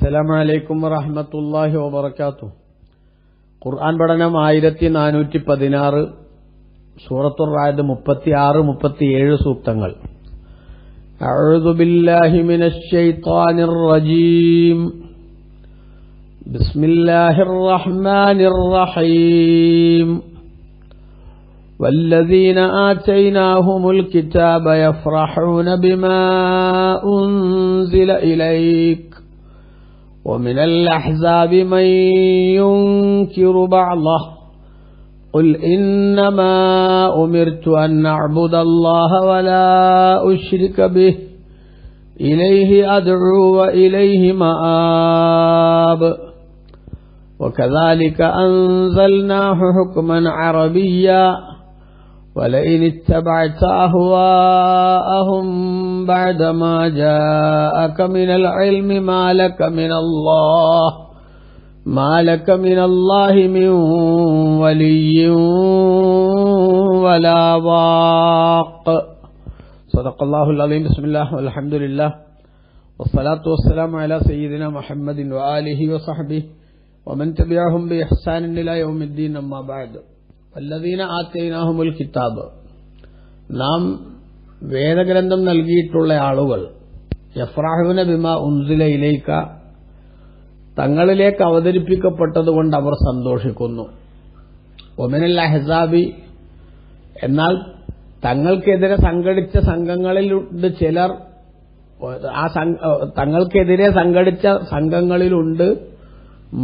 അസ്സലാമു അലൈക്കും വറഹ്മത്തുള്ളാഹി വബറകാതുഹു. ഖുർആൻ പഠനം 1416, സൂറത്തുർ റഅദ് 36, 37 സൂക്തങ്ങൾ. അഊദു ബില്ലാഹി മിനശ് ശൈത്വാനിർ റജീം. ബിസ്മില്ലാഹിർ റഹ്മാനിർ റഹീം. والذين آتيناهم الكتاب يفرحون بما أنزل إليك ومن الأحزاب من ينكر بعضه قل إنما أمرت أن أعبد الله ولا أشرك به إليه أدعو وإليه مآب وكذلك أنزلناه حكما عربيا ولئن اتبعت أهواءهم بعدما جاءك من العلم ما لك من الله من ولي ولا واق. صدق الله العظيم. بسم الله والحمد لله والصلاة والسلام على سيدنا محمد وآله وصحبه ومن تبعهم بإحسان إلى يوم الدين. أما بعد. വല്ലദീന ആതൈനാഹുമുൽ കിതാബ്, നാം വേദഗ്രന്ഥം നൽകിയിട്ടുള്ള ആളുകൾ, യഫ്റഹൂന ബിമാ ഉൻസില ഇലൈക, തങ്ങളിലേക്ക് അവതരിപ്പിക്കപ്പെട്ടതുകൊണ്ട് അവർ സന്തോഷിക്കുന്നു. വമിനൽ അഹ്സാബി, എന്നാൽ തങ്ങൾക്കെതിരെ സംഘടിച്ച സംഘങ്ങളിലുണ്ട് ചിലർ, തങ്ങൾക്കെതിരെ സംഘടിച്ച സംഘങ്ങളിലുണ്ട്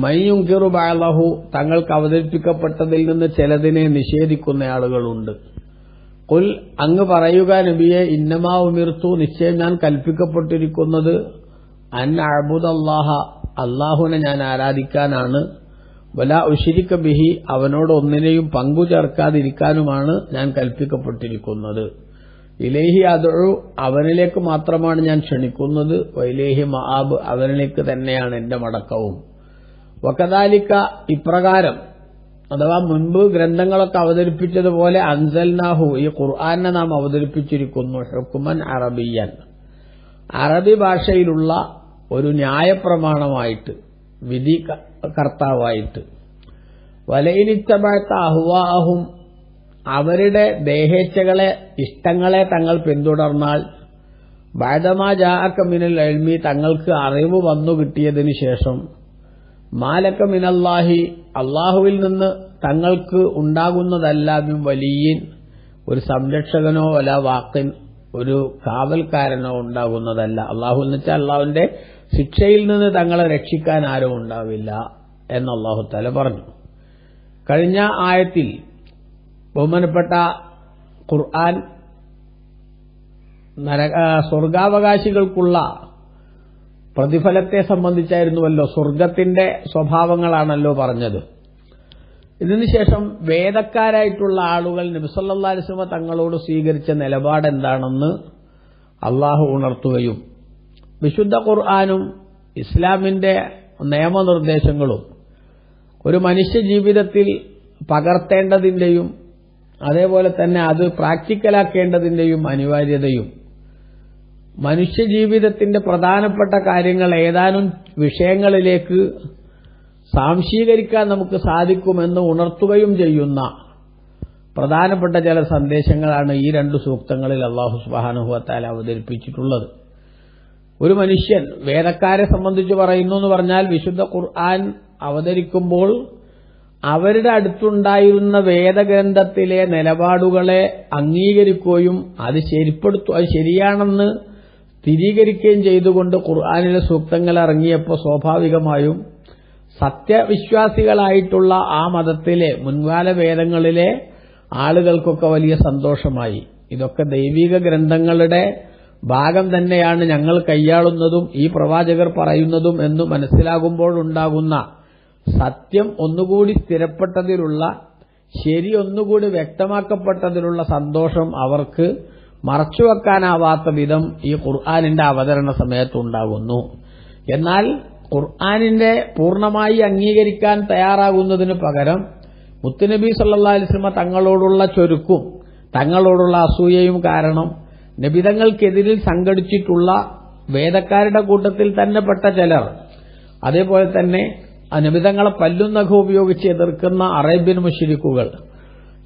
മയ്യുങ്കിറു ബഅലഹു, തങ്ങൾക്ക് അവതരിപ്പിക്കപ്പെട്ടതിൽ നിന്ന് ചിലതിനെ നിഷേധിക്കുന്ന ആളുകളുണ്ട്. ഖുൽ, അങ്ങ് പറയുക നബിയെ, ഇന്നമാ ഉമിർത്തു, നിശ്ചയം ഞാൻ കൽപ്പിക്കപ്പെട്ടിരിക്കുന്നത്, അൻ അഅ്ബുദല്ലാഹ, അല്ലാഹുവിനെ ഞാൻ ആരാധിക്കാനാണ്, വലാ ഉശ്രിക ബിഹി, അവനോട് ഒന്നിനെയും പങ്കു ചേർക്കാതിരിക്കാനുമാണ് ഞാൻ കൽപ്പിക്കപ്പെട്ടിരിക്കുന്നത്. ഇലൈഹി അദ്ഉ, അവനിലേക്ക് മാത്രമാണ് ഞാൻ ക്ഷണിക്കുന്നത്, വഇലൈഹി മആബ്, അവനിലേക്ക് തന്നെയാണ് എന്റെ മടക്കവും. വകദാലിക, ഇപ്രകാരം, അഥവാ മുൻപ് ഗ്രന്ഥങ്ങളൊക്കെ അവതരിപ്പിച്ചതുപോലെ, അൻസൽനാഹു, ഈ ഖുർആനെ നാം അവതരിപ്പിച്ചിരിക്കുന്നു, ഹുക്മൻ അറബിയൻ, അറബി ഭാഷയിലുള്ള ഒരു ന്യായപ്രമാണമായിട്ട്, വിധി കർത്താവായിട്ട്. വലയിനിത്തബഅത അഹ്വാഅഹും, അവരുടെ ദേഹേച്ഛകളെ, ഇഷ്ടങ്ങളെ തങ്ങൾ പിന്തുടർന്നാൽ, ബഅദമാ ജാഅക മിനൽ ഇൽമി, തങ്ങൾക്ക് അറിവ് വന്നു കിട്ടിയതിനു ശേഷം, മാലക മിനല്ലാഹി, അള്ളാഹുവിൽ നിന്ന് തങ്ങൾക്ക് ഉണ്ടാകുന്നതല്ല, മിൻ വലിയൻ, ഒരു സംരക്ഷകനോ വല വാക്കിൻ, ഒരു കാവൽക്കാരനോ ഉണ്ടാകുന്നതല്ല. അള്ളാഹു എന്ന് വെച്ചാൽ അള്ളാഹുവിന്റെ ശിക്ഷയിൽ നിന്ന് തങ്ങളെ രക്ഷിക്കാൻ ആരും ഉണ്ടാവില്ല എന്ന് അള്ളാഹു തആല പറഞ്ഞു. കഴിഞ്ഞ ആയത്തിൽ ബഹുമാനപ്പെട്ട ഖുർആൻ സ്വർഗാവകാശികൾക്കുള്ള പ്രതിഫലത്തെ സംബന്ധിച്ചായിരുന്നുവല്ലോ, സ്വർഗത്തിന്റെ സ്വഭാവങ്ങളാണല്ലോ പറഞ്ഞത്. ഇതിനുശേഷം വേദക്കാരായിട്ടുള്ള ആളുകൾ നബി സല്ലല്ലാഹു അലൈഹി വസല്ലം തങ്ങളോട് സ്വീകരിച്ച നിലപാട് എന്താണെന്ന് അള്ളാഹു ഉണർത്തുകയും, വിശുദ്ധ ഖുർആനും ഇസ്ലാമിന്റെ നിയമനിർദ്ദേശങ്ങളും ഒരു മനുഷ്യ ജീവിതത്തിൽ പകർത്തേണ്ടതിന്റെയും അതേപോലെ തന്നെ അത് പ്രാക്ടിക്കലാക്കേണ്ടതിന്റെയും അനിവാര്യതയും, മനുഷ്യജീവിതത്തിന്റെ പ്രധാനപ്പെട്ട കാര്യങ്ങൾ ഏതാനും വിഷയങ്ങളിലേക്ക് സാംശീകരിക്കാൻ നമുക്ക് സാധിക്കുമെന്ന് ഉണർത്തുകയും ചെയ്യുന്ന പ്രധാനപ്പെട്ട ചില സന്ദേശങ്ങളാണ് ഈ രണ്ട് സൂക്തങ്ങളിൽ അല്ലാഹു സുബ്ഹാനഹു വ തആല അവതരിപ്പിച്ചിട്ടുള്ളത്. ഒരു മനുഷ്യൻ, വേദക്കാരെ സംബന്ധിച്ച് പറയുന്നു എന്ന് പറഞ്ഞാൽ, വിശുദ്ധ ഖുർആൻ അവതരിക്കുമ്പോൾ അവരുടെ അടുത്തുണ്ടായിരുന്ന വേദഗ്രന്ഥത്തിലെ നിലപാടുകളെ അംഗീകരിക്കുകയും അത് ശരിയാണെന്ന് സ്ഥിരീകരിക്കുകയും ചെയ്തുകൊണ്ട് ഖുർആനിലെ സൂക്തങ്ങൾ ഇറങ്ങിയപ്പോൾ സ്വാഭാവികമായും സത്യവിശ്വാസികളായിട്ടുള്ള ആ മതത്തിലെ മുൻകാല വേദങ്ങളിലെ ആളുകൾക്കൊക്കെ വലിയ സന്തോഷമായി. ഇതൊക്കെ ദൈവിക ഗ്രന്ഥങ്ങളുടെ ഭാഗം തന്നെയാണ് ഞങ്ങൾ കൈയാളുന്നതും ഈ പ്രവാചകർ പറയുന്നതും എന്ന് മനസ്സിലാകുമ്പോഴുണ്ടാകുന്ന സത്യം ഒന്നുകൂടി സ്ഥിരപ്പെട്ടതിലുള്ള, ശരി ഒന്നുകൂടി വ്യക്തമാക്കപ്പെട്ടതിലുള്ള സന്തോഷം അവർക്ക് മറച്ചുവെക്കാനാവാത്ത വിധം ഈ ഖുർആനിന്റെ അവതരണ സമയത്തുണ്ടാകുന്നു. എന്നാൽ ഖുർആനിന്റെ പൂർണ്ണമായി അംഗീകരിക്കാൻ തയ്യാറാകുന്നതിന് പകരം മുത്തുനബി സല്ലല്ലാഹു അലൈഹി വസല്ലം തങ്ങളോടുള്ള ചൊരുക്കും തങ്ങളോടുള്ള അസൂയയും കാരണം നബിതങ്ങൾക്കെതിരിൽ സംഘടിച്ചിട്ടുള്ള വേദക്കാരുടെ കൂട്ടത്തിൽ തന്നെ പെട്ട ചിലർ അതേപോലെ തന്നെ നബിതങ്ങളെ പല്ലും നഖവും ഉപയോഗിച്ച് എതിർക്കുന്ന അറേബ്യൻ മുശ്രിക്കുകൾ,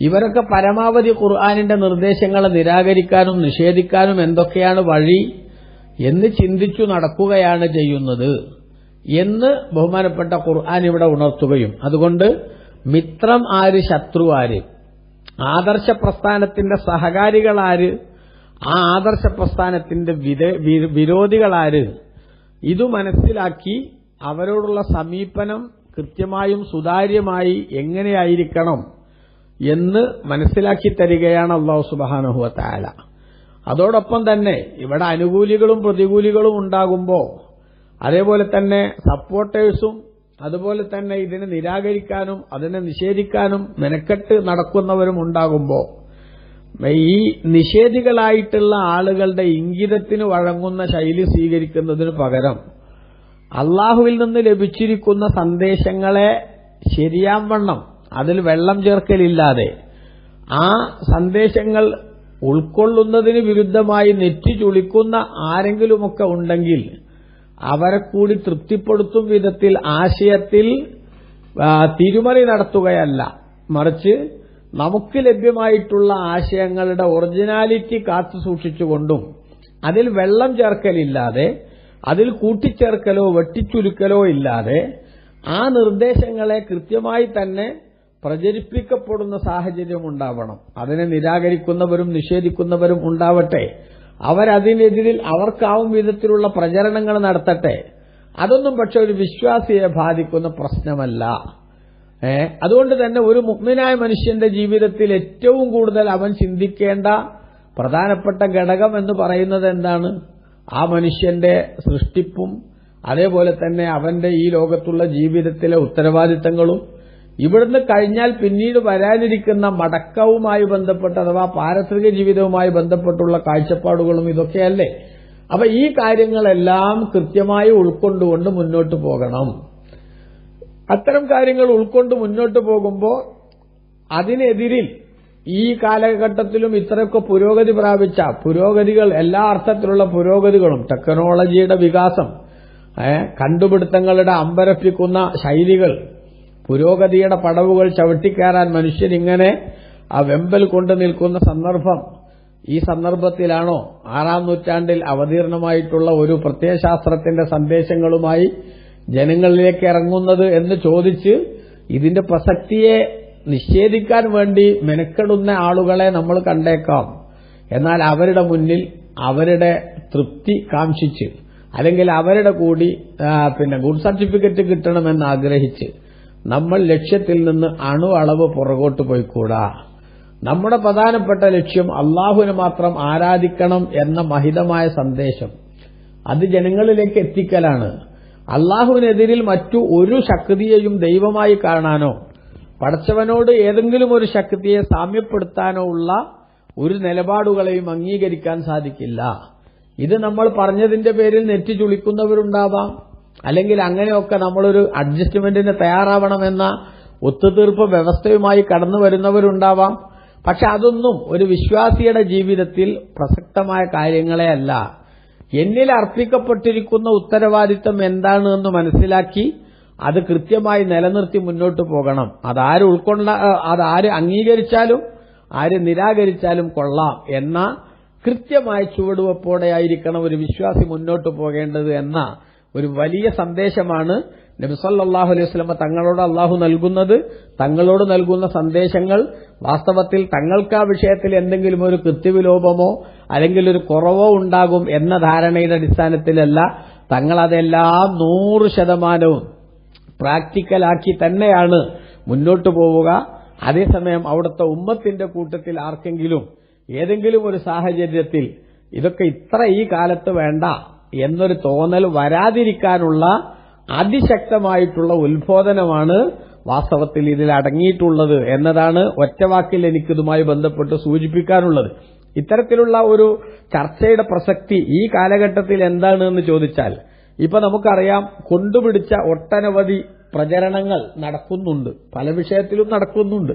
ഇവരൊക്കെ പരമാവധി ഖുർആനിന്റെ നിർദ്ദേശങ്ങളെ നിരാകരിക്കാനും നിഷേധിക്കാനും എന്തൊക്കെയാണ് വഴി എന്ന് ചിന്തിച്ചു നടക്കുകയാണ് ചെയ്യുന്നത് എന്ന് ബഹുമാനപ്പെട്ട ഖുർആൻ ഇവിടെ ഉണർത്തുകയും, അതുകൊണ്ട് മിത്രം ആര്, ശത്രു ആര്, ആദർശ പ്രസ്ഥാനത്തിന്റെ സഹകാരികളാര്, ആ ആദർശ പ്രസ്ഥാനത്തിന്റെ വിരോധികളാര്, ഇതു മനസ്സിലാക്കി അവരോടുള്ള സമീപനം കൃത്യമായും സുതാര്യമായി എങ്ങനെയായിരിക്കണം എന്ന് മനസ്സിലാക്കി തരികയാണ് അല്ലാഹു സുബ്ഹാനഹു വ തആല. അതോടൊപ്പം തന്നെ ഇവിടെ അനുകൂലികളും പ്രതികൂലികളും ഉണ്ടാകുമ്പോൾ, അതേപോലെ തന്നെ സപ്പോർട്ടേഴ്സും അതുപോലെ തന്നെ ഇതിനെ നിരാകരിക്കാനും അതിനെ നിഷേധിക്കാനും മെനക്കെട്ട് നടക്കുന്നവരും ഉണ്ടാകുമ്പോൾ, ഈ നിഷേധികളായിട്ടുള്ള ആളുകളുടെ ഇംഗിതത്തിന് വഴങ്ങുന്ന ശൈലി സ്വീകരിക്കുന്നതിന് പകരം അള്ളാഹുവിൽ നിന്ന് ലഭിച്ചിരിക്കുന്ന സന്ദേശങ്ങളെ ശരിയാവണ്ണം അതിൽ വെള്ളം ചേർക്കലില്ലാതെ ആ സന്ദേശങ്ങൾ ഉൾക്കൊള്ളുന്നതിന് വിരുദ്ധമായി നെറ്റി ചുളിക്കുന്ന ആരെങ്കിലുമൊക്കെ ഉണ്ടെങ്കിൽ അവരെ കൂടി തൃപ്തിപ്പെടുത്തും വിധത്തിൽ ആശയത്തിൽ തിരുമറി നടത്തുകയല്ല, മറിച്ച് നമുക്ക് ലഭ്യമായിട്ടുള്ള ആശയങ്ങളുടെ ഒറിജിനാലിറ്റി കാത്തു സൂക്ഷിച്ചുകൊണ്ടും അതിൽ വെള്ളം ചേർക്കലില്ലാതെ അതിൽ കൂട്ടിച്ചേർക്കലോ വെട്ടിച്ചുരുക്കലോ ഇല്ലാതെ ആ നിർദ്ദേശങ്ങളെ കൃത്യമായി തന്നെ പ്രചരിപ്പിക്കപ്പെടുന്ന സാഹചര്യം ഉണ്ടാവണം. അതിനെ നിരാകരിക്കുന്നവരും നിഷേധിക്കുന്നവരും ഉണ്ടാവട്ടെ, അവരതിനെതിരിൽ അവർക്കാവും വിധത്തിലുള്ള പ്രചരണങ്ങൾ നടത്തട്ടെ. അതൊന്നും പക്ഷെ ഒരു വിശ്വാസിയെ ബാധിക്കുന്ന പ്രശ്നമല്ല. അതുകൊണ്ട് തന്നെ ഒരു മുഅ്മിനായ മനുഷ്യന്റെ ജീവിതത്തിൽ ഏറ്റവും കൂടുതൽ അവൻ ചിന്തിക്കേണ്ട പ്രധാനപ്പെട്ട ഘടകം എന്ന് പറയുന്നത് എന്താണ്? ആ മനുഷ്യന്റെ സൃഷ്ടിപ്പും അതേപോലെ തന്നെ അവന്റെ ഈ ലോകത്തുള്ള ജീവിതത്തിലെ ഉത്തരവാദിത്തങ്ങളും ഇവിടുന്ന് കഴിഞ്ഞാൽ പിന്നീട് വരാനിരിക്കുന്ന മടക്കവുമായി ബന്ധപ്പെട്ട് അഥവാ പാരത്രിക ജീവിതവുമായി ബന്ധപ്പെട്ടുള്ള കാഴ്ചപ്പാടുകളും ഇതൊക്കെയല്ലേ. അപ്പൊ ഈ കാര്യങ്ങളെല്ലാം കൃത്യമായി ഉൾക്കൊണ്ടുകൊണ്ട് മുന്നോട്ട് പോകണം. അത്തരം കാര്യങ്ങൾ ഉൾക്കൊണ്ട് മുന്നോട്ട് പോകുമ്പോൾ അതിനെതിരിൽ ഈ കാലഘട്ടത്തിലും ഇത്രയൊക്കെ പുരോഗതി പ്രാപിച്ച പുരോഗതികൾ, എല്ലാ അർത്ഥത്തിലുള്ള പുരോഗതികളും, ടെക്നോളജിയുടെ വികാസം, കണ്ടുപിടുത്തങ്ങളുടെ അമ്പരപ്പിക്കുന്ന ശൈലികൾ, പുരോഗതിയുടെ പടവുകൾ ചവിട്ടിക്കയറാൻ മനുഷ്യനിങ്ങനെ ആ വെമ്പൽ കൊണ്ടു നിൽക്കുന്ന സന്ദർഭം, ഈ സന്ദർഭത്തിലാണോ 6-ാം നൂറ്റാണ്ടിൽ അവതീർണമായിട്ടുള്ള ഒരു പ്രത്യയശാസ്ത്രത്തിന്റെ സന്ദേശങ്ങളുമായി ജനങ്ങളിലേക്ക് ഇറങ്ങുന്നത് എന്ന് ചോദിച്ച് ഇതിന്റെ പ്രസക്തിയെ നിഷേധിക്കാൻ വേണ്ടി മെനക്കെടുന്ന ആളുകളെ നമ്മൾ കണ്ടേക്കാം. എന്നാൽ അവരുടെ മുന്നിൽ അവരുടെ തൃപ്തി കാംക്ഷിച്ച് അല്ലെങ്കിൽ അവരുടെ കൂടി ഗുഡ് സർട്ടിഫിക്കറ്റ് കിട്ടണമെന്ന് ആഗ്രഹിച്ച് നമ്മൾ ലക്ഷ്യത്തിൽ നിന്ന് അളവ് പുറകോട്ട് പോയിക്കൂടാ. നമ്മുടെ പ്രധാനപ്പെട്ട ലക്ഷ്യം അള്ളാഹുവിനെ മാത്രം ആരാധിക്കണം എന്ന മഹിതമായ സന്ദേശം അത് ജനങ്ങളിലേക്ക് എത്തിക്കലാണ്. അള്ളാഹുവിനെതിരിൽ മറ്റു ഒരു ശക്തിയെയും ദൈവമായി കാണാനോ പടച്ചവനോട് ഏതെങ്കിലും ഒരു ശക്തിയെ സാമ്യപ്പെടുത്താനോ ഉള്ള ഒരു നിലപാടുകളെയും അംഗീകരിക്കാൻ സാധിക്കില്ല. ഇത് നമ്മൾ പറഞ്ഞതിന്റെ പേരിൽ നെറ്റി ചുളിക്കുന്നവരുണ്ടാവാം, അല്ലെങ്കിൽ അങ്ങനെയൊക്കെ നമ്മളൊരു അഡ്ജസ്റ്റ്മെന്റിന് തയ്യാറാവണമെന്ന ഒത്തുതീർപ്പ് വ്യവസ്ഥയുമായി കടന്നു വരുന്നവരുണ്ടാവാം. പക്ഷെ അതൊന്നും ഒരു വിശ്വാസിയുടെ ജീവിതത്തിൽ പ്രസക്തമായ കാര്യങ്ങളെ അല്ല. എന്നിൽ അർപ്പിക്കപ്പെട്ടിരിക്കുന്ന ഉത്തരവാദിത്തം എന്താണ് എന്ന് മനസ്സിലാക്കി അത് കൃത്യമായി നിലനിർത്തി മുന്നോട്ട് പോകണം. അതാര് അംഗീകരിച്ചാലും ആര് നിരാകരിച്ചാലും കൊള്ളാം എന്ന കൃത്യമായ ചുവടുവെപ്പോടെയായിരിക്കണം ഒരു വിശ്വാസി മുന്നോട്ട് പോകേണ്ടത് എന്ന ഒരു വലിയ സന്ദേശമാണ് നബി സല്ലല്ലാഹു അലൈഹി വസല്ലം തങ്ങളോട് അള്ളാഹു നൽകുന്നത്. തങ്ങളോട് നൽകുന്ന സന്ദേശങ്ങൾ വാസ്തവത്തിൽ തങ്ങൾക്ക് ആ വിഷയത്തിൽ എന്തെങ്കിലും ഒരു കൃത്യവിലോപമോ അല്ലെങ്കിൽ ഒരു കുറവോ ഉണ്ടാകും എന്ന ധാരണയുടെ അടിസ്ഥാനത്തിലല്ല, തങ്ങളതെല്ലാം 100% പ്രാക്ടിക്കലാക്കി തന്നെയാണ് മുന്നോട്ട് പോവുക. അതേസമയം അവിടുത്തെ ഉമ്മത്തിന്റെ കൂട്ടത്തിൽ ആർക്കെങ്കിലും ഏതെങ്കിലും ഒരു സാഹചര്യത്തിൽ ഇതൊക്കെ ഈ കാലത്ത് വേണ്ട എന്നൊരു തോന്നൽ വരാതിരിക്കാനുള്ള അതിശക്തമായിട്ടുള്ള ഉത്ബോധനമാണ് വാസ്തവത്തിൽ ഇതിൽ അടങ്ങിയിട്ടുള്ളത് എന്നതാണ് ഒറ്റവാക്കിൽ എനിക്കിതുമായി ബന്ധപ്പെട്ട് സൂചിപ്പിക്കാനുള്ളത്. ഇത്തരത്തിലുള്ള ഒരു ചർച്ചയുടെ പ്രസക്തി ഈ കാലഘട്ടത്തിൽ എന്താണ് എന്ന് ചോദിച്ചാൽ, ഇപ്പൊ നമുക്കറിയാം കൊണ്ടുപിടിച്ച ഒട്ടനവധി പ്രചരണങ്ങൾ നടക്കുന്നുണ്ട്, പല വിഷയത്തിലും നടക്കുന്നുണ്ട്.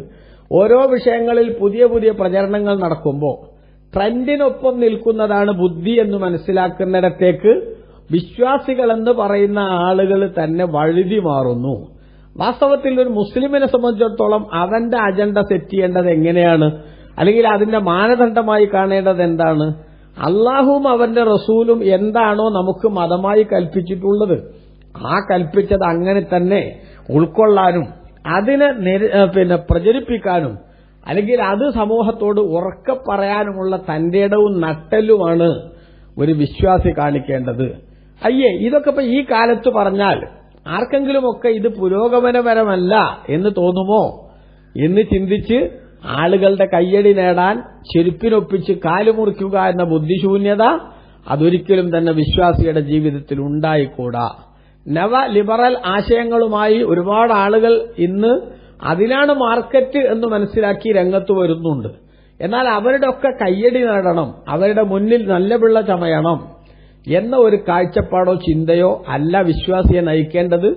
ഓരോ വിഷയങ്ങളിൽ പുതിയ പുതിയ പ്രചരണങ്ങൾ നടക്കുമ്പോൾ ട്രെൻഡിനൊപ്പം നിൽക്കുന്നതാണ് ബുദ്ധി എന്ന് മനസ്സിലാക്കുന്നിടത്തേക്ക് വിശ്വാസികളെന്ന് പറയുന്ന ആളുകൾ തന്നെ വഴുതി മാറുന്നു. വാസ്തവത്തിൽ ഒരു മുസ്ലിമിനെ സംബന്ധിച്ചിടത്തോളം അവന്റെ അജണ്ട സെറ്റ് ചെയ്യേണ്ടത് എങ്ങനെയാണ്, അല്ലെങ്കിൽ അതിന്റെ മാനദണ്ഡമായി കാണേണ്ടത് എന്താണ്? അള്ളാഹുവും അവന്റെ റസൂലും എന്താണോ നമുക്ക് മതമായി കൽപ്പിച്ചിട്ടുള്ളത് ആ കൽപ്പിച്ചത് അങ്ങനെ തന്നെ ഉൾക്കൊള്ളാനും അതിനെ പ്രചരിപ്പിക്കാനും അല്ലെങ്കിൽ അത് സമൂഹത്തോട് ഉറക്കെ പറയാനുമുള്ള തന്റെ ഇടവും നട്ടെല്ലുമാണ് ഒരു വിശ്വാസി കാണിക്കേണ്ടത്. ഇതൊക്കെ ഇപ്പൊ ഈ കാലത്ത് പറഞ്ഞാൽ ആർക്കെങ്കിലുമൊക്കെ ഇത് പുരോഗമനപരമല്ല എന്ന് തോന്നുമോ എന്ന് ചിന്തിച്ച് ആളുകളുടെ കയ്യടി നേടാൻ ചെരുപ്പിനൊപ്പിച്ച് കാലുമുറിക്കുക എന്ന ബുദ്ധിശൂന്യത അതൊരിക്കലും തന്നെ വിശ്വാസിയുടെ ജീവിതത്തിൽ ഉണ്ടായിക്കൂടാ. നവ ലിബറൽ ആശയങ്ങളുമായി ഒരുപാട് ആളുകൾ ഇന്ന് അതിനാണ് മാർക്കറ്റ് എന്ന് മനസ്സിലാക്കി രംഗത്ത് വരുന്നുണ്ട്. എന്നാൽ അവരുടെ ഒക്കെ കയ്യടി നേടണം, അവരുടെ മുന്നിൽ നല്ല പിള്ള ചമയണം എന്ന ഒരു കാഴ്ചപ്പാടോ ചിന്തയോ അല്ല വിശ്വാസിയെ നയിക്കേണ്ടത്.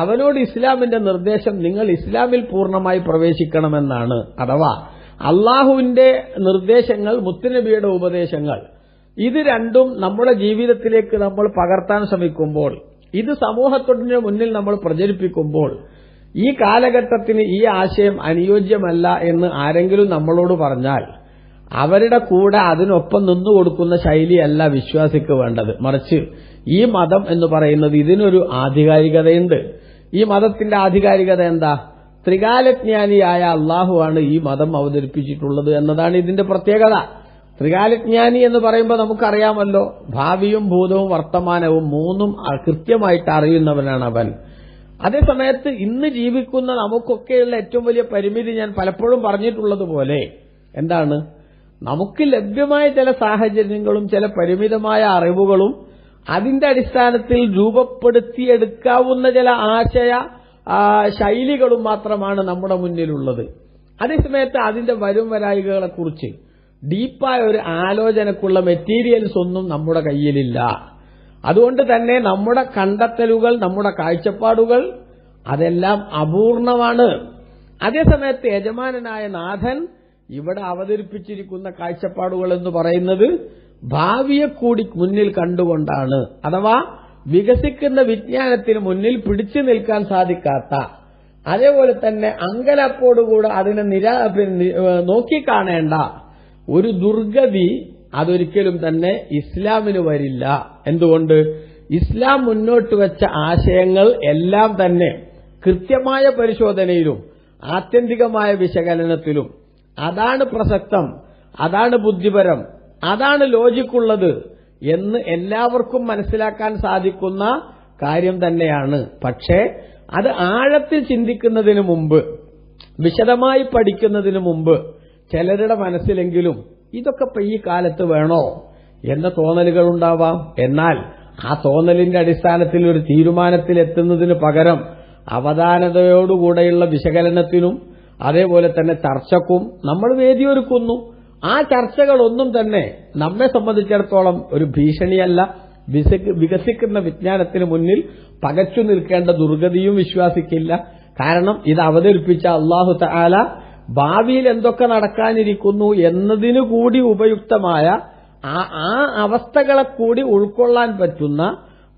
അവനോട് ഇസ്ലാമിന്റെ നിർദ്ദേശം നിങ്ങൾ ഇസ്ലാമിൽ പൂർണ്ണമായി പ്രവേശിക്കണമെന്നാണ്. അഥവാ അള്ളാഹുവിന്റെ നിർദ്ദേശങ്ങൾ, മുത്തുനബിയുടെ ഉപദേശങ്ങൾ, ഇത് രണ്ടും നമ്മുടെ ജീവിതത്തിലേക്ക് നമ്മൾ പകർത്താൻ ശ്രമിക്കുമ്പോൾ, ഇത് സമൂഹത്തിന്റെ മുന്നിൽ നമ്മൾ പ്രചരിപ്പിക്കുമ്പോൾ ഈ കാലഘട്ടത്തിന് ഈ ആശയം അനുയോജ്യമല്ല എന്ന് ആരെങ്കിലും നമ്മളോട് പറഞ്ഞാൽ അവരുടെ കൂടെ അതിനൊപ്പം നിന്നുകൊടുക്കുന്ന ശൈലിയല്ല വിശ്വാസിക്ക് വേണ്ടത്. മറിച്ച് ഈ മതം എന്ന് പറയുന്നത് ഇതിനൊരു ആധികാരികതയുണ്ട്. ഈ മതത്തിന്റെ ആധികാരികത എന്താ? ത്രികാലജ്ഞാനിയായ അള്ളാഹുവാണ് ഈ മതം അവതരിപ്പിച്ചിട്ടുള്ളത് എന്നതാണ് ഇതിന്റെ പ്രത്യേകത. ത്രികാലജ്ഞാനി എന്ന് പറയുമ്പോൾ നമുക്കറിയാമല്ലോ, ഭാവിയും ഭൂതവും വർത്തമാനവും മൂന്നും കൃത്യമായിട്ട് അറിയുന്നവനാണ് അവൻ. അതേസമയത്ത് ഇന്ന് ജീവിക്കുന്ന നമുക്കൊക്കെയുള്ള ഏറ്റവും വലിയ പരിമിതി ഞാൻ പലപ്പോഴും പറഞ്ഞിട്ടുള്ളതുപോലെ എന്താണ്, നമുക്ക് ലഭ്യമായ ചില സാഹചര്യങ്ങളും ചില പരിമിതമായ അറിവുകളും അതിന്റെ അടിസ്ഥാനത്തിൽ രൂപപ്പെടുത്തിയെടുക്കാവുന്ന ചില ആശയ ശൈലികളും മാത്രമാണ് നമ്മുടെ മുന്നിലുള്ളത്. അതേസമയത്ത് അതിന്റെ വരും വരായികളെക്കുറിച്ച് ഡീപ്പായ ഒരു ആലോചനക്കുള്ള മെറ്റീരിയൽസ് ഒന്നും നമ്മുടെ കയ്യിലില്ല. അതുകൊണ്ട് തന്നെ നമ്മുടെ കണ്ടെത്തലുകൾ, നമ്മുടെ കാഴ്ചപ്പാടുകൾ അതെല്ലാം അപൂർണമാണ്. അതേസമയത്ത് യജമാനനായ നാഥൻ ഇവിടെ അവതരിപ്പിച്ചിരിക്കുന്ന കാഴ്ചപ്പാടുകൾ എന്ന് പറയുന്നത് ഭാവിയെ കൂടി മുന്നിൽ കണ്ടുകൊണ്ടാണ്. അഥവാ വികസിക്കുന്ന വിജ്ഞാനത്തിന് മുന്നിൽ പിടിച്ചു നിൽക്കാൻ സാധിക്കാത്ത, അതേപോലെ തന്നെ അങ്കലപ്പോടുകൂടെ അതിനെ നോക്കിക്കാണേണ്ട ഒരു ദുർഗതി അതൊരിക്കലും തന്നെ ഇസ്ലാമിന് വരില്ല. എന്തുകൊണ്ട്? ഇസ്ലാം മുന്നോട്ട് വെച്ച ആശയങ്ങൾ എല്ലാം തന്നെ കൃത്യമായ പരിശോധനയിലും ആത്യന്തികമായ വിശകലനത്തിലും അതാണ് പ്രസക്തം, അതാണ് ബുദ്ധിപരം, അതാണ് ലോജിക്കുള്ളത് എന്ന് എല്ലാവർക്കും മനസ്സിലാക്കാൻ സാധിക്കുന്ന കാര്യം തന്നെയാണ്. പക്ഷേ അത് ആഴത്തിൽ ചിന്തിക്കുന്നതിന് മുമ്പ്, വിശദമായി പഠിക്കുന്നതിന് മുമ്പ് ചിലരുടെ മനസ്സിലെങ്കിലും ഇതൊക്കെ ഇപ്പൊ ഈ കാലത്ത് വേണോ എന്ന തോന്നലുകൾ ഉണ്ടാവാം. എന്നാൽ ആ തോന്നലിന്റെ അടിസ്ഥാനത്തിൽ ഒരു തീരുമാനത്തിലെത്തുന്നതിന് പകരം അവധാനതയോടുകൂടെയുള്ള വിശകലനത്തിനും അതേപോലെ തന്നെ ചർച്ചക്കും നമ്മൾ വേദിയൊരുക്കുന്നു. ആ ചർച്ചകളൊന്നും തന്നെ നമ്മെ സംബന്ധിച്ചിടത്തോളം ഒരു ഭീഷണിയല്ല. വികസിക്കുന്ന വിജ്ഞാനത്തിന് മുന്നിൽ പകച്ചു നിൽക്കേണ്ട ദുർഗതിയും വിശ്വാസിക്കില്ല. കാരണം ഇത് അവതരിപ്പിച്ച അല്ലാഹു തആല ഭാവിയിൽ എന്തൊക്കെ നടക്കാനിരിക്കുന്നു എന്നതിനു കൂടി ഉപയുക്തമായ ആ അവസ്ഥകളെ കൂടി ഉൾക്കൊള്ളാൻ പറ്റുന്ന,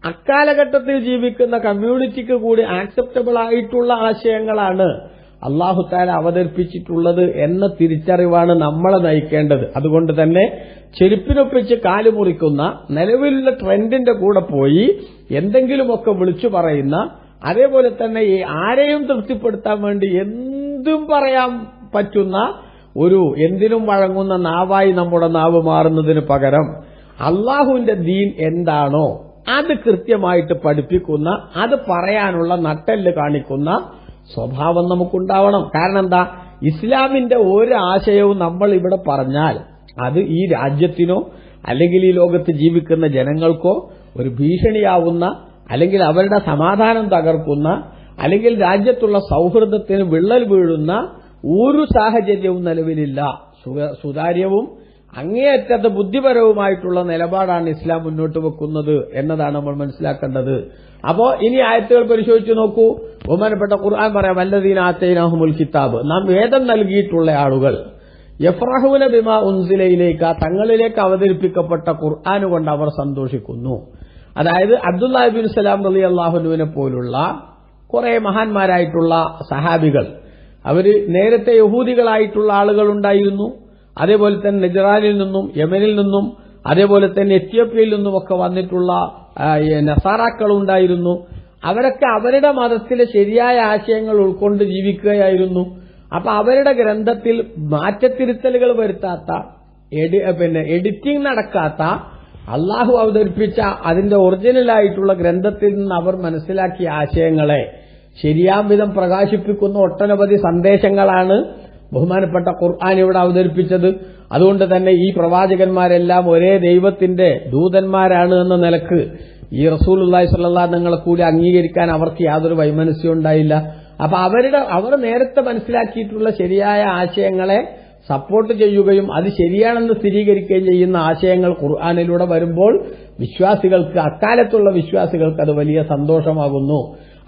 അക്കാലഘട്ടത്തിൽ ജീവിക്കുന്ന കമ്മ്യൂണിറ്റിക്ക് കൂടി ആക്സെപ്റ്റബിൾ ആയിട്ടുള്ള ആശയങ്ങളാണ് അല്ലാഹു തആല അവതരിപ്പിച്ചിട്ടുള്ളത് എന്ന തിരിച്ചറിവാണ് നമ്മളെ നയിക്കേണ്ടത്. അതുകൊണ്ട് തന്നെ ചെരുപ്പിനൊപ്പിച്ച് കാലുമുറിക്കുന്ന, നിലവിലുള്ള ട്രെൻഡിന്റെ കൂടെ പോയി എന്തെങ്കിലുമൊക്കെ വിളിച്ചു പറയുന്ന, അതേപോലെ തന്നെ ആരെയും തൃപ്തിപ്പെടുത്താൻ വേണ്ടി എന്തും പറയാൻ പറ്റുന്ന ഒരു എന്തിനും വഴങ്ങുന്ന നാവായി നമ്മുടെ നാവ് മാറുന്നതിന് പകരം അള്ളാഹുവിന്റെ ദീൻ എന്താണോ അത് കൃത്യമായിട്ട് പഠിപ്പിക്കുന്ന, അത് പറയാനുള്ള നട്ടെല്ല് കാണിക്കുന്ന സ്വഭാവം നമുക്കുണ്ടാവണം. കാരണം എന്താ? ഇസ്ലാമിന്റെ ഒരു ആശയവും നമ്മൾ ഇവിടെ പറഞ്ഞാൽ അത് ഈ രാജ്യത്തിനോ അല്ലെങ്കിൽ ഈ ലോകത്ത് ജീവിക്കുന്ന ജനങ്ങൾക്കോ ഒരു ഭീഷണിയാവുന്ന, അല്ലെങ്കിൽ അവരുടെ സമാധാനം തകർക്കുന്ന, അല്ലെങ്കിൽ രാജ്യത്തുള്ള സൗഹൃദത്തിന് വിള്ളൽ വീഴുന്ന ഒരു സാഹചര്യവും നിലവിലില്ല. സുതാര്യവും അങ്ങേയറ്റത്തെ ബുദ്ധിപരവുമായിട്ടുള്ള നിലപാടാണ് ഇസ്ലാം മുന്നോട്ട് വെക്കുന്നത് എന്നതാണ് നമ്മൾ മനസ്സിലാക്കേണ്ടത്. അപ്പോ ഇനി ആയത്തുകൾ പരിശോധിച്ച് നോക്കൂ. ബഹുമാനപ്പെട്ട ഖുർആൻ പറയാം, വല്ലദീന ആതൈനാഹുമുൽ കിതാബ്, നാം വേദം നൽകിയിട്ടുള്ള ആളുകൾ യഫ്റഹൂന ബിമാ ഉൻസില ഇലൈക, തങ്ങളിലേക്ക് അവതരിപ്പിക്കപ്പെട്ട ഖുർആൻ കൊണ്ട് അവർ സന്തോഷിക്കുന്നു. അതായത് അബ്ദുല്ലാഹി ബിൻ സലാം റളിയല്ലാഹു അൻഹുവിനെ പോലുള്ള കുറെ മഹാന്മാരായിട്ടുള്ള സഹാബികൾ, അവര് നേരത്തെ യഹൂദികളായിട്ടുള്ള ആളുകളുണ്ടായിരുന്നു. അതേപോലെ തന്നെ നജ്റാനിൽ നിന്നും യമനിൽ നിന്നും അതേപോലെ തന്നെ എത്യോപ്യയിൽ നിന്നുമൊക്കെ വന്നിട്ടുള്ള നസാറാക്കളുണ്ടായിരുന്നു. അവരൊക്കെ അവരുടെ മതത്തിലെ ശരിയായ ആശയങ്ങൾ ഉൾക്കൊണ്ട് ജീവിക്കുകയായിരുന്നു. അപ്പൊ അവരുടെ ഗ്രന്ഥത്തിൽ മാറ്റത്തിരുത്തലുകൾ വരുത്താത്ത, എഡിറ്റിംഗ് നടക്കാത്ത, അള്ളാഹു അവതരിപ്പിച്ച അതിന്റെ ഒറിജിനലായിട്ടുള്ള ഗ്രന്ഥത്തിൽ നിന്ന് അവർ മനസ്സിലാക്കിയ ആശയങ്ങളെ ശരിയാം വിധം പ്രകാശിപ്പിക്കുന്ന ഒട്ടനവധി സന്ദേശങ്ങളാണ് ബഹുമാനപ്പെട്ട ഖുർആൻ ഇവിടെ അവതരിപ്പിച്ചത്. അതുകൊണ്ട് തന്നെ ഈ പ്രവാചകന്മാരെല്ലാം ഒരേ ദൈവത്തിന്റെ ദൂതന്മാരാണ് എന്ന നിലക്ക് ഈ റസൂലുള്ളാഹി സ്വല്ലല്ലാഹു അലൈഹി വസല്ലം കൂടി അംഗീകരിക്കാൻ അവർക്ക് യാതൊരു വൈമനസ്യം ഉണ്ടായില്ല. അപ്പൊ അവർ നേരത്തെ മനസ്സിലാക്കിയിട്ടുള്ള ശരിയായ ആശയങ്ങളെ സപ്പോർട്ട് ചെയ്യുകയും അത് ശരിയാണെന്ന് സ്ഥിരീകരിക്കുകയും ചെയ്യുന്ന ആശയങ്ങൾ ഖുർആനിലൂടെ വരുമ്പോൾ വിശ്വാസികൾക്ക്, അക്കാലത്തുള്ള വിശ്വാസികൾക്ക് അത് വലിയ സന്തോഷമാകുന്നു.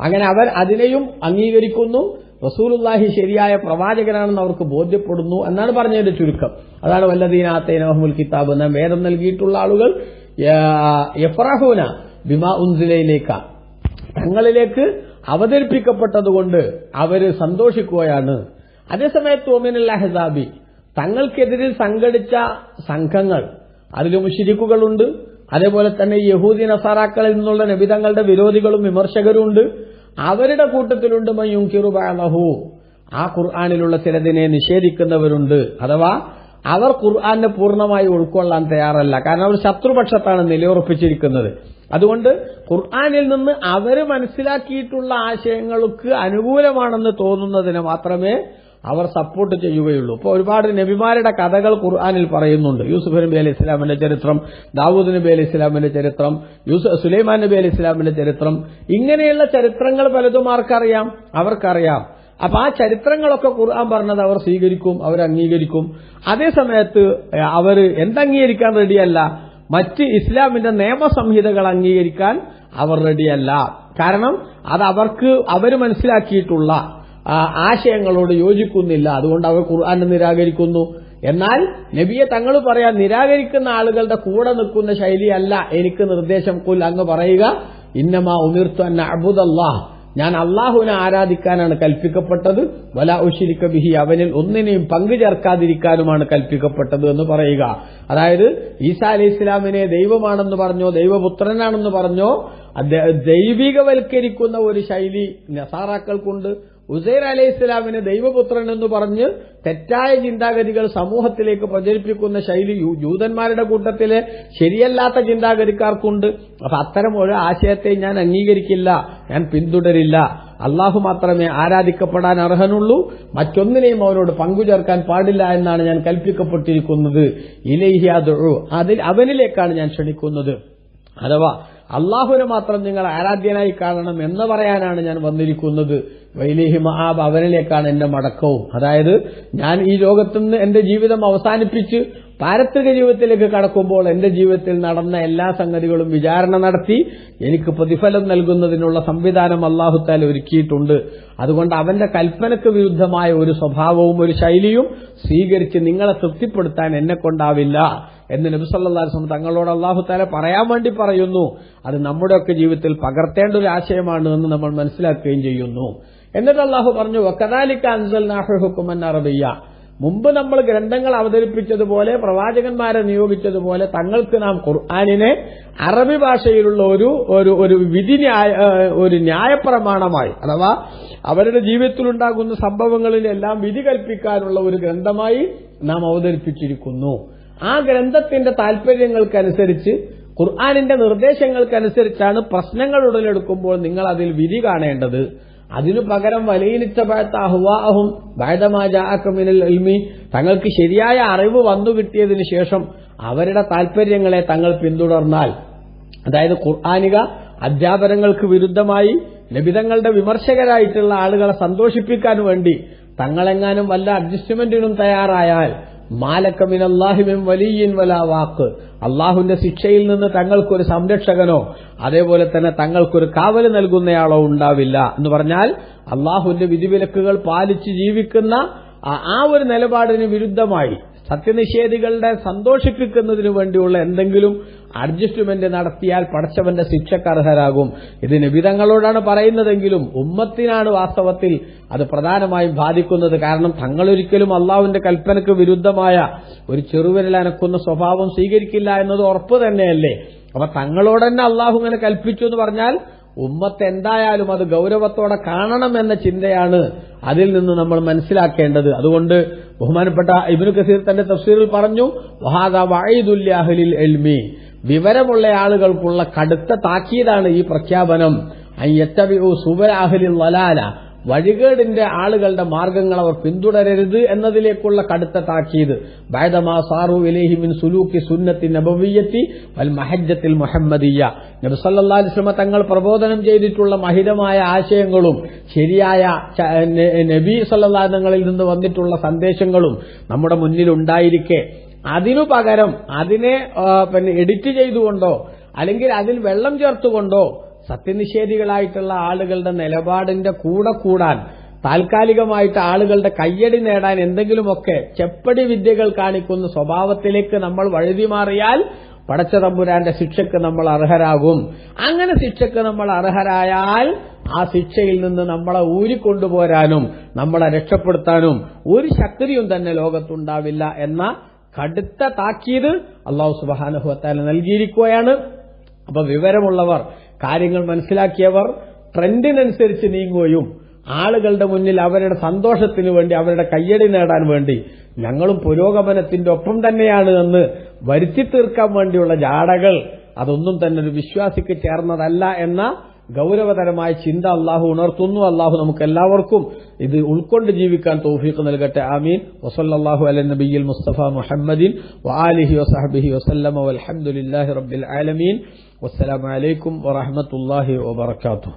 അങ്ങനെ അവർ അതിനെയും അംഗീകരിക്കുന്നു. റസൂലുള്ളാഹി ശരിയായ പ്രവാചകനാണെന്ന് അവർക്ക് ബോധ്യപ്പെടുന്നു എന്നാണ് പറഞ്ഞതിന്റെ ചുരുക്കം. അതാണ് വല്ലദീന ആതൈനഹുൽ കിതാബ്, നാം വേദം നൽകിയിട്ടുള്ള ആളുകൾ യഫ്റഹൂന ബിമാ ഉൻസില ഇലൈക, തങ്ങളിലേക്ക് അവതരിപ്പിക്കപ്പെട്ടതുകൊണ്ട് അവര് സന്തോഷിക്കുകയാണ്. അതേസമയത്ത് വമിനൽ അഹ്സാബി, തങ്ങൾക്കെതിരിൽ സംഘടിച്ച സംഘങ്ങൾ, അതിൽ മുശ്രിക്കുകളുണ്ട്, അതേപോലെ തന്നെ യഹൂദി നസാറാക്കളിൽ നിന്നുള്ള നബി തങ്ങളുടെ വിരോധികളും വിമർശകരും ഉണ്ട്. അവരുടെ കൂട്ടത്തിലുണ്ട് മയ്യുൻകിറു ബഅദഹു, ആ ഖുർആനിലുള്ള ചിലതിനെ നിഷേധിക്കുന്നവരുണ്ട്. അഥവാ അവർ ഖുർആനെ പൂർണ്ണമായി ഉൾക്കൊള്ളാൻ തയ്യാറല്ല. കാരണം അവർ ശത്രുപക്ഷത്താണ് നിലയുറപ്പിച്ചിരിക്കുന്നത്. അതുകൊണ്ട് ഖുർആനിൽ നിന്ന് അവര് മനസ്സിലാക്കിയിട്ടുള്ള ആശയങ്ങൾക്ക് അനുകൂലമാണെന്ന് തോന്നുന്നതിന് മാത്രമേ അവർ സപ്പോർട്ട് ചെയ്യുകയുള്ളൂ. ഇപ്പോൾ ഒരുപാട് നബിമാരുടെ കഥകൾ ഖുർആനിൽ പറയുന്നുണ്ട്. യൂസുഫ് നബി അലൈഹി ഇസ്ലാമിന്റെ ചരിത്രം, ദാവൂദ് നബി അലൈഹി ഇസ്ലാമിന്റെ ചരിത്രം, സുലൈമാൻ നബി അലൈഹി ഇസ്ലാമിന്റെ ചരിത്രം, ഇങ്ങനെയുള്ള ചരിത്രങ്ങൾ പലതും ആർക്കറിയാം? അവർക്കറിയാം. അപ്പൊ ആ ചരിത്രങ്ങളൊക്കെ ഖുർആൻ പറഞ്ഞത് അവർ സ്വീകരിക്കും, അവർ അംഗീകരിക്കും. അതേസമയത്ത് അവർ എന്തംഗീകരിക്കാൻ റെഡിയല്ല? മറ്റ് ഇസ്ലാമിന്റെ നിയമസംഹിതകൾ അംഗീകരിക്കാൻ അവർ റെഡിയല്ല. കാരണം അത് അവർ മനസ്സിലാക്കിയിട്ടുള്ള ആശയങ്ങളോട് യോജിക്കുന്നില്ല. അതുകൊണ്ട് അവർ ഖുർആനെ നിരാകരിക്കുന്നു. എന്നാൽ നബിയെ തങ്ങൾ പറയാൻ, നിരാകരിക്കുന്ന ആളുകളുടെ കൂടെ നിൽക്കുന്ന ശൈലിയല്ല എനിക്ക് നിർദ്ദേശം. ഖുൽ, അങ്ങ് പറയുക, ഇന്നമാ ഉമിർതു അൻ അഅ്ബുദല്ലാഹ്, ഞാൻ അള്ളാഹുവിനെ ആരാധിക്കാനാണ് കൽപ്പിക്കപ്പെട്ടത്. വലാ ഉശ്രിക ബിഹി, അവനിൽ ഒന്നിനെയും പങ്കു ചേർക്കാതിരിക്കാനുമാണ് കൽപ്പിക്കപ്പെട്ടത് എന്ന് പറയുക. അതായത് ഈസാ അലൈഹി ഇസ്ലാമിനെ ദൈവമാണെന്ന് പറഞ്ഞോ, ദൈവപുത്രനാണെന്ന് പറഞ്ഞോ ദൈവികവൽക്കരിക്കുന്ന ഒരു ശൈലി നസാറാക്കൾക്കുണ്ട്. ഉസൈർ അലൈഹി ഇസ്ലാമിനെ ദൈവപുത്രൻ എന്ന് പറഞ്ഞ് തെറ്റായ ചിന്താഗതികൾ സമൂഹത്തിലേക്ക് പ്രചരിപ്പിക്കുന്ന ശൈലി ജൂതന്മാരുടെ കൂട്ടത്തിലെ ശരിയല്ലാത്ത ചിന്താഗതിക്കാർക്കുണ്ട്. അപ്പൊ അത്തരം ഒരു ആശയത്തെ ഞാൻ അംഗീകരിക്കില്ല, ഞാൻ പിന്തുടരില്ല. അള്ളാഹു മാത്രമേ ആരാധിക്കപ്പെടാൻ അർഹനുള്ളൂ, മറ്റൊന്നിനെയും അവനോട് പങ്കുചേർക്കാൻ പാടില്ല എന്നാണ് ഞാൻ കൽപ്പിക്കപ്പെട്ടിരിക്കുന്നത്. ഇലൈഹി അദ്ഉ, അവനിലേക്കാണ് ഞാൻ ക്ഷണിക്കുന്നത്. അഥവാ അള്ളാഹുവിനെ മാത്രം നിങ്ങൾ ആരാധ്യനായി കാണണം എന്ന് പറയാനാണ് ഞാൻ വന്നിരിക്കുന്നത്. വൈലേഹി മആബ്, അവനിലേക്കാണ് എന്റെ മടക്കവും. അതായത് ഞാൻ ഈ ലോകത്തുനിന്ന് എന്റെ ജീവിതം അവസാനിപ്പിച്ച് പാരത്രിക ജീവിതത്തിലേക്ക് കടക്കുമ്പോൾ എന്റെ ജീവിതത്തിൽ നടന്ന എല്ലാ സംഗതികളും വിചാരണ നടത്തി എനിക്ക് പ്രതിഫലം നൽകുന്നതിനുള്ള സംവിധാനം അല്ലാഹു തആല ഒരുക്കിയിട്ടുണ്ട്. അതുകൊണ്ട് അവന്റെ കൽപ്പനക്ക് വിരുദ്ധമായ ഒരു സ്വഭാവവും ഒരു ശൈലിയും സ്വീകരിച്ച് നിങ്ങളെ തൃപ്തിപ്പെടുത്താൻ എന്നെ കൊണ്ടാവില്ല എന്ന് നബി സല്ലല്ലാഹു അലൈഹി വസല്ലം തങ്ങളോട് അല്ലാഹു തആല പറയാൻ വേണ്ടി പറയുന്നു. അത് നമ്മുടെയൊക്കെ ജീവിതത്തിൽ പകർത്തേണ്ട ഒരു ആശയമാണ് എന്ന് നമ്മൾ മനസ്സിലാക്കുകയും ചെയ്യുന്നു. എന്നിട്ട് അല്ലാഹു പറഞ്ഞു, വകദാലിക അൻസൽനാഹു ഹുക്മൻ അറബിയ്യ, മുമ്പ് നമ്മൾ ഗ്രന്ഥങ്ങൾ അവതരിപ്പിച്ചതുപോലെ പ്രവാചകന്മാരെ നിയോഗിച്ചതുപോലെ തങ്ങൾക്ക് നാം ഖുർആനിനെ അറബി ഭാഷയിലുള്ള ഒരു ന്യായപ്രമാണമായി, അഥവാ അവരുടെ ജീവിതത്തിലുണ്ടാകുന്ന സംഭവങ്ങളിലെല്ലാം വിധി കൽപ്പിക്കാനുള്ള ഒരു ഗ്രന്ഥമായി നാം അവതരിപ്പിച്ചിരിക്കുന്നു. ആ ഗ്രന്ഥത്തിന്റെ താൽപര്യങ്ങൾക്കനുസരിച്ച്, ഖുർആനിന്റെ നിർദ്ദേശങ്ങൾക്കനുസരിച്ചാണ് പ്രശ്നങ്ങൾ ഉടലെടുക്കുമ്പോൾ നിങ്ങൾ അതിൽ വിധി കാണേണ്ടത്. അതിനു പകരം വലയിനിത്തബഅഅഹ്വാഅഹും ബഅദമാ ജാഅക മിനൽ ഇൽമി, തങ്ങൾക്ക് ശരിയായ അറിവ് വന്നു കിട്ടിയതിനു ശേഷം അവരുടെ താൽപര്യങ്ങളെ തങ്ങൾ പിന്തുടർന്നാൽ, അതായത് ഖുർആനിക അധ്യാപനങ്ങൾക്ക് വിരുദ്ധമായി നബിതങ്ങളുടെ വിമർശകരായിട്ടുള്ള ആളുകളെ സന്തോഷിപ്പിക്കാൻ വേണ്ടി തങ്ങളെങ്ങാനും വല്ല അഡ്ജസ്റ്റ്മെന്റിനും തയ്യാറായാൽ, മാലക മിനല്ലാഹി മിൻ വലിയ്യിൻ വലാ വാഖ്, അള്ളാഹുവിന്റെ ശിക്ഷയിൽ നിന്ന് തങ്ങൾക്കൊരു സംരക്ഷകനോ അതേപോലെ തന്നെ തങ്ങൾക്കൊരു കാവൽ നൽകുന്നയാളോ ഉണ്ടാവില്ല എന്ന് പറഞ്ഞാൽ, അള്ളാഹുവിന്റെ വിധിവിലക്കുകൾ പാലിച്ച് ജീവിക്കുന്ന ആ ഒരു നിലപാടിന് വിരുദ്ധമായി സത്യനിഷേധികളുടെ സന്തോഷിപ്പിക്കുന്നതിനു വേണ്ടിയുള്ള എന്തെങ്കിലും അഡ്ജസ്റ്റ്മെന്റ് നടത്തിയാൽ പടച്ചവന്റെ ശിക്ഷക്കർഹരാകും. ഇത് നബിതങ്ങളോടാണ് പറയുന്നതെങ്കിലും ഉമ്മത്തിനാണ് വാസ്തവത്തിൽ അത് പ്രധാനമായും ബാധിക്കുന്നത്. കാരണം തങ്ങളൊരിക്കലും അള്ളാഹുവിന്റെ കൽപ്പനയ്ക്ക് വിരുദ്ധമായ ഒരു ചെറുവിരൽ അനക്കുന്ന സ്വഭാവം സ്വീകരിക്കില്ല എന്നത് ഉറപ്പ് തന്നെയല്ലേ. അപ്പൊ തങ്ങളോട് തന്നെ അള്ളാഹു ഇങ്ങനെ കൽപ്പിച്ചു എന്ന് പറഞ്ഞാൽ ഉമ്മത്ത് എന്തായാലും അത് ഗൗരവത്തോടെ കാണണം എന്ന ചിന്തയാണ് അതിൽ നിന്ന് നമ്മൾ മനസ്സിലാക്കേണ്ടത്. അതുകൊണ്ട് ബഹുമാനപ്പെട്ട ഇബ്നു കസീർ തന്റെ തഫ്സീറിൽ പറഞ്ഞു, വഹാദാ വഈദുൽ ലിഅഹ്ലിൽ ഇൽമി, വിവരമുള്ള ആളുകൾക്കുള്ള കടുത്ത താക്കീതാണ് ഈ പ്രഖ്യാപനം. അയ്യത്തബിഉ സുബല അഹ്ലിൽ ളലാല, വഴികേടിന്റെ ആളുകളുടെ മാർഗങ്ങൾ അവർ പിന്തുടരരുത് എന്നതിലേക്കുള്ള കടുത്ത താക്കീത്. ബഅദമാ സാറു ഇലൈഹി മിൻ സുലൂക്കി സുന്നത്തി നബവിയ്യത്തി വൽ മഹജ്ജത്തിൽ മുഹമ്മദിയ്യ, നബി സല്ലല്ലാഹു അലൈഹി വസല്ലം തങ്ങൾ പ്രബോധനം ചെയ്തിട്ടുള്ള മഹിതമായ ആശയങ്ങളും ശരിയായ നബി സല്ലല്ലാഹു അലൈഹി വസല്ലങ്ങളിൽ നിന്ന് വന്നിട്ടുള്ള സന്ദേശങ്ങളും നമ്മുടെ മുന്നിലുണ്ടായിരിക്കെ അതിനു പകരം അതിനെ എഡിറ്റ് ചെയ്തുകൊണ്ടോ അല്ലെങ്കിൽ അതിൽ വെള്ളം ചേർത്തുകൊണ്ടോ സത്യനിഷേധികളായിട്ടുള്ള ആളുകളുടെ നിലപാടിന്റെ കൂടെ കൂടാൻ, താൽക്കാലികമായിട്ട് ആളുകളുടെ കയ്യടി നേടാൻ എന്തെങ്കിലുമൊക്കെ ചെപ്പടി വിദ്യകൾ കാണിക്കുന്ന സ്വഭാവത്തിലേക്ക് നമ്മൾ വഴുതി മാറിയാൽ പടച്ച തമ്പുരാന്റെ ശിക്ഷയ്ക്ക് നമ്മൾ അർഹരാകും. അങ്ങനെ ശിക്ഷയ്ക്ക് നമ്മൾ അർഹരായാൽ ആ ശിക്ഷയിൽ നിന്ന് നമ്മളെ ഊരിക്കൊണ്ടുപോരാനും നമ്മളെ രക്ഷപ്പെടുത്താനും ഒരു ശക്തിയും തന്നെ ലോകത്തുണ്ടാവില്ല എന്ന കടുത്ത താക്കീത് അല്ലാഹു സുബ്ഹാനഹു വ തആല നൽകിയിരിക്കുകയാണ്. അപ്പൊ വിവരമുള്ളവർ, കാര്യങ്ങൾ മനസ്സിലാക്കിയവർ ട്രെൻഡിനനുസരിച്ച് നീങ്ങുകയും ആളുകളുടെ മുന്നിൽ അവരുടെ സന്തോഷത്തിന് വേണ്ടി, അവരുടെ കയ്യടി നേടാൻ വേണ്ടി ഞങ്ങളും പുരോഗമനത്തിന്റെ ഒപ്പം തന്നെയാണ് എന്ന് വരുത്തി തീർക്കാൻ വേണ്ടിയുള്ള ജാടകൾ അതൊന്നും തന്നെ ഒരു വിശ്വാസിക്ക് ചേർന്നതല്ല എന്ന ഗൗരവതരമായ ചിന്ത അള്ളാഹു ഉണർത്തുന്നു. അള്ളാഹു നമുക്ക് എല്ലാവർക്കും ഇത് ഉൾക്കൊണ്ട് ജീവിക്കാൻ തൗഫീഖ് നൽകട്ടെ. ആമീൻ. വസല്ലല്ലാഹു അലാ നബിയിൽ മുസ്തഫ മുഹമ്മദിൻ വആലിഹി വസഹ്ബിഹി വസല്ലമ വൽഹംദുലില്ലാഹി റബ്ബിൽ ആലമീൻ. വസ്സലാമു അലൈക്കും വറഹ്മത്തുള്ളാഹി വബറകാതുഹു.